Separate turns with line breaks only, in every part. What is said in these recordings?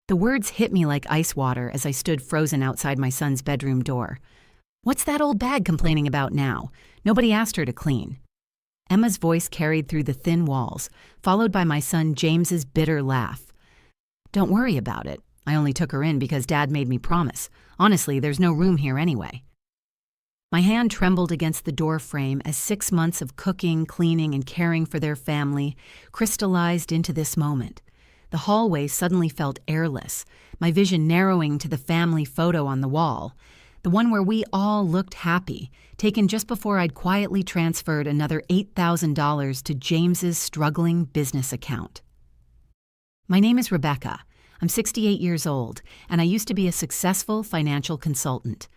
The words hit me like ice water as I stood frozen outside my son's bedroom door. "What's that old bag complaining about now? Nobody asked her to clean." Emma's voice carried through the thin walls, followed by my son James's bitter laugh. "Don't worry about it. I only took her in because Dad made me promise. Honestly, there's no room here anyway." My hand trembled against the door frame as 6 months of cooking, cleaning, and caring for their family crystallized into this moment. The hallway suddenly felt airless, my vision narrowing to the family photo on the wall, the one where we all looked happy, taken just before I'd quietly transferred another $8,000 to James's struggling business account. My name is Rebecca. I'm 68 years old, and I used to be a successful financial consultant.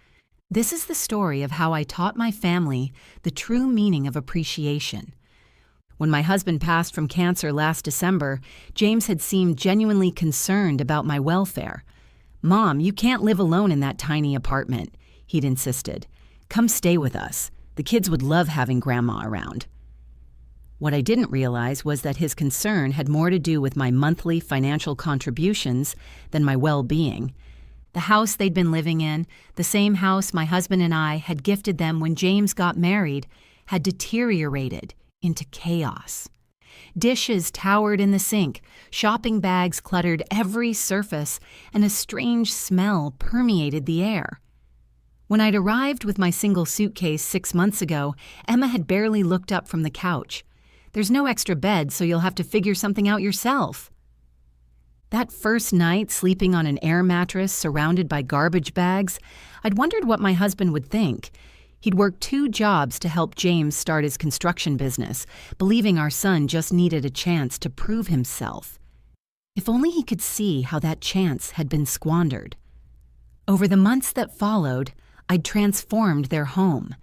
This is the story of how I taught my family the true meaning of appreciation. When my husband passed from cancer last December, James had seemed genuinely concerned about my welfare. "Mom, you can't live alone in that tiny apartment," he'd insisted. "Come stay with us. The kids would love having Grandma around." What I didn't realize was that his concern had more to do with my monthly financial contributions than my well-being. The house they'd been living in, the same house my husband and I had gifted them when James got married, had deteriorated into chaos. Dishes towered in the sink, shopping bags cluttered every surface, and a strange smell permeated the air. When I'd arrived with my single suitcase 6 months ago, Emma had barely looked up from the couch. "There's no extra bed, so you'll have to figure something out yourself." That first night sleeping on an air mattress surrounded by garbage bags, I'd wondered what my husband would think. He'd worked 2 jobs to help James start his construction business, believing our son just needed a chance to prove himself. If only he could see how that chance had been squandered. Over the months that followed, I'd transformed their home.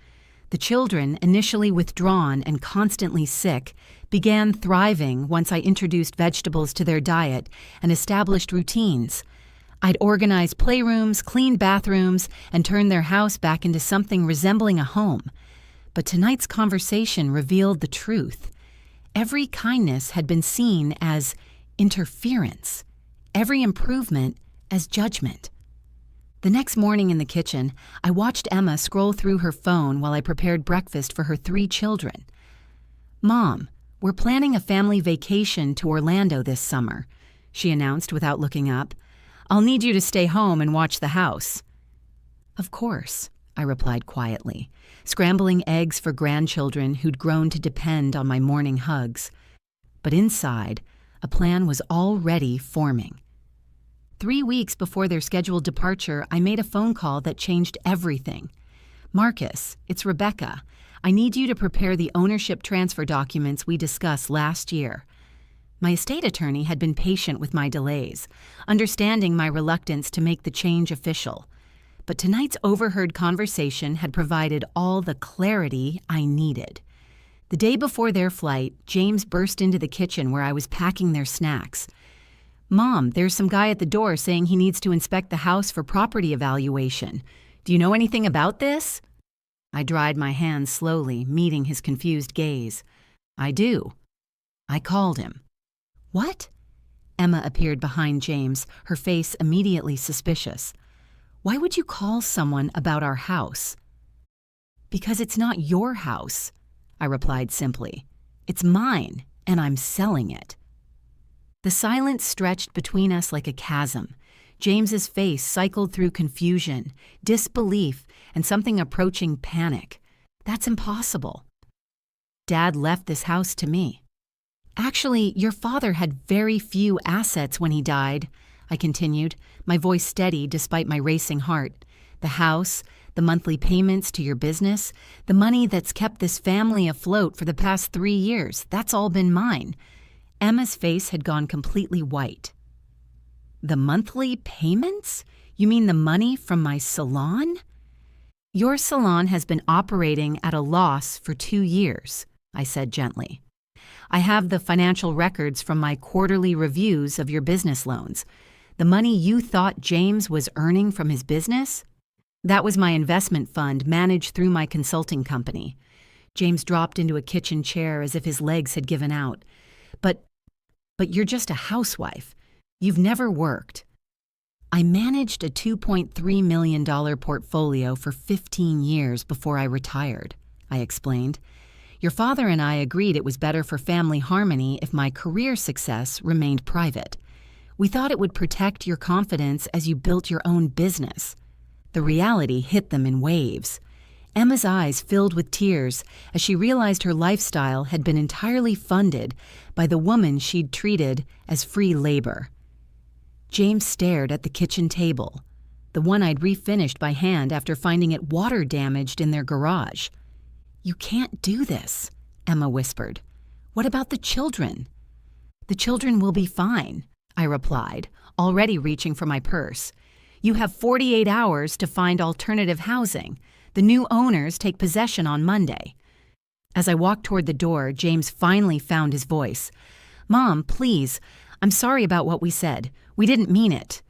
The children, initially withdrawn and constantly sick, began thriving once I introduced vegetables to their diet and established routines. I'd organized playrooms, cleaned bathrooms, and turned their house back into something resembling a home. But tonight's conversation revealed the truth. Every kindness had been seen as interference, every improvement as judgment. The next morning in the kitchen, I watched Emma scroll through her phone while I prepared breakfast for her 3 children. "Mom, we're planning a family vacation to Orlando this summer," she announced without looking up. "I'll need you to stay home and watch the house." "Of course," I replied quietly, scrambling eggs for grandchildren who'd grown to depend on my morning hugs. But inside, a plan was already forming. 3 weeks before their scheduled departure, I made a phone call that changed everything. "Marcus, it's Rebecca. I need you to prepare the ownership transfer documents we discussed last year." My estate attorney had been patient with my delays, understanding my reluctance to make the change official. But tonight's overheard conversation had provided all the clarity I needed. The day before their flight, James burst into the kitchen where I was packing their snacks. "Mom, there's some guy at the door saying he needs to inspect the house for property evaluation. Do you know anything about this?" I dried my hands slowly, meeting his confused gaze. "I do." I called him. "What?" Emma appeared behind James, her face immediately suspicious. "Why would you call someone about our house?" "Because it's not your house," I replied simply. "It's mine, and I'm selling it." The silence stretched between us like a chasm. James's face cycled through confusion, disbelief, and something approaching panic. "That's impossible." "Dad left this house to me." "Actually, your father had very few assets when he died," I continued, my voice steady despite my racing heart. "The house, the monthly payments to your business, the money that's kept this family afloat for the past 3 years, that's all been mine." Emma's face had gone completely white. "The monthly payments? You mean the money from my salon?" "Your salon has been operating at a loss for 2 years," I said gently. "I have the financial records from my quarterly reviews of your business loans. The money you thought James was earning from his business? That was my investment fund managed through my consulting company." James dropped into a kitchen chair as if his legs had given out. But you're just a housewife. You've never worked." I managed a $2.3 million portfolio for 15 years before I retired, I explained. Your father and I agreed it was better for family harmony if my career success remained private. We thought it would protect your confidence as you built your own business. The reality hit them in waves. Emma's eyes filled with tears as she realized her lifestyle had been entirely funded by the woman she'd treated as free labor. James stared at the kitchen table, the one I'd refinished by hand after finding it water-damaged in their garage. "You can't do this," Emma whispered. "What about the children?" "The children will be fine," I replied, already reaching for my purse. "You have 48 hours to find alternative housing. The new owners take possession on Monday." As I walked toward the door, James finally found his voice. "Mom, please, I'm sorry about what we said. We didn't mean it."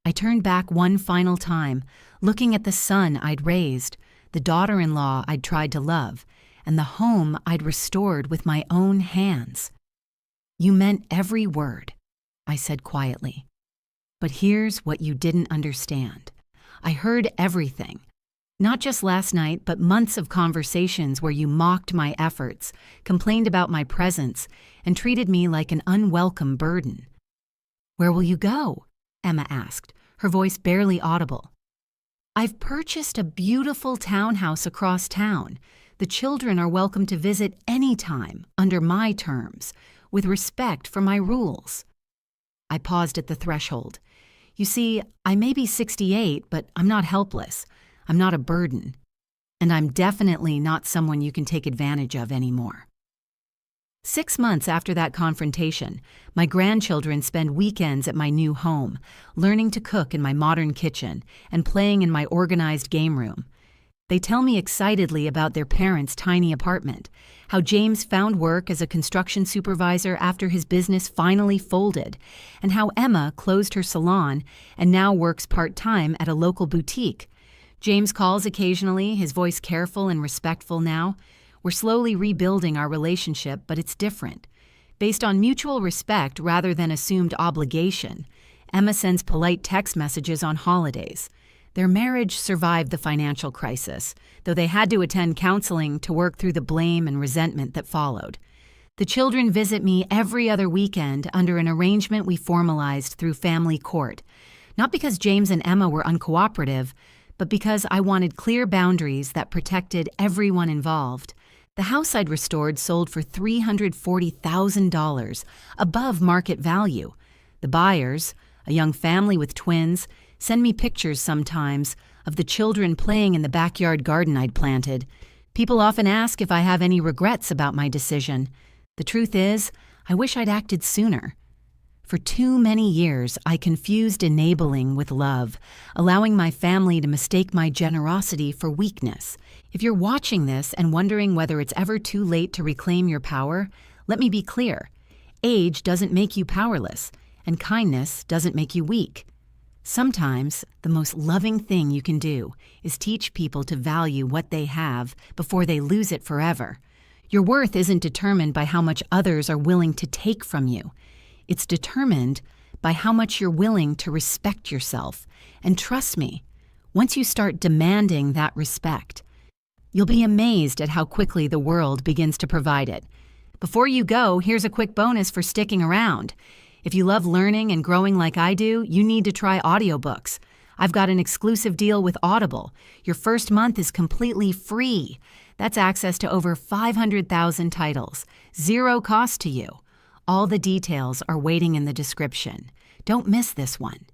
I turned back one final time, looking at the son I'd raised, the daughter-in-law I'd tried to love, and the home I'd restored with my own hands. "You meant every word," I said quietly. "But here's what you didn't understand. I heard everything. Not just last night, but months of conversations where you mocked my efforts, complained about my presence, and treated me like an unwelcome burden." "Where will you go?" Emma asked, her voice barely audible. "I've purchased a beautiful townhouse across town. The children are welcome to visit anytime, under my terms, with respect for my rules." I paused at the threshold. "You see, I may be 68, but I'm not helpless. I'm not a burden. And I'm definitely not someone you can take advantage of anymore." 6 months after that confrontation, my grandchildren spend weekends at my new home, learning to cook in my modern kitchen and playing in my organized game room. They tell me excitedly about their parents' tiny apartment, how James found work as a construction supervisor after his business finally folded, and how Emma closed her salon and now works part-time at a local boutique. James calls occasionally, his voice careful and respectful now. We're slowly rebuilding our relationship, but it's different. Based on mutual respect rather than assumed obligation, Emma sends polite text messages on holidays. Their marriage survived the financial crisis, though they had to attend counseling to work through the blame and resentment that followed. The children visit me every other weekend under an arrangement we formalized through family court, not because James and Emma were uncooperative, but because I wanted clear boundaries that protected everyone involved. The house I'd restored sold for $340,000, above market value. The buyers, a young family with twins, send me pictures sometimes of the children playing in the backyard garden I'd planted. People often ask if I have any regrets about my decision. The truth is, I wish I'd acted sooner. For too many years, I confused enabling with love, allowing my family to mistake my generosity for weakness. If you're watching this and wondering whether it's ever too late to reclaim your power, let me be clear. Age doesn't make you powerless, and kindness doesn't make you weak. Sometimes, the most loving thing you can do is teach people to value what they have before they lose it forever. Your worth isn't determined by how much others are willing to take from you. It's determined by how much you're willing to respect yourself. And trust me, once you start demanding that respect, you'll be amazed at how quickly the world begins to provide it. Before you go, here's a quick bonus for sticking around. If you love learning and growing like I do, you need to try audiobooks. I've got an exclusive deal with Audible. Your first month is completely free. That's access to over 500,000 titles, zero cost to you. All the details are waiting in the description. Don't miss this one.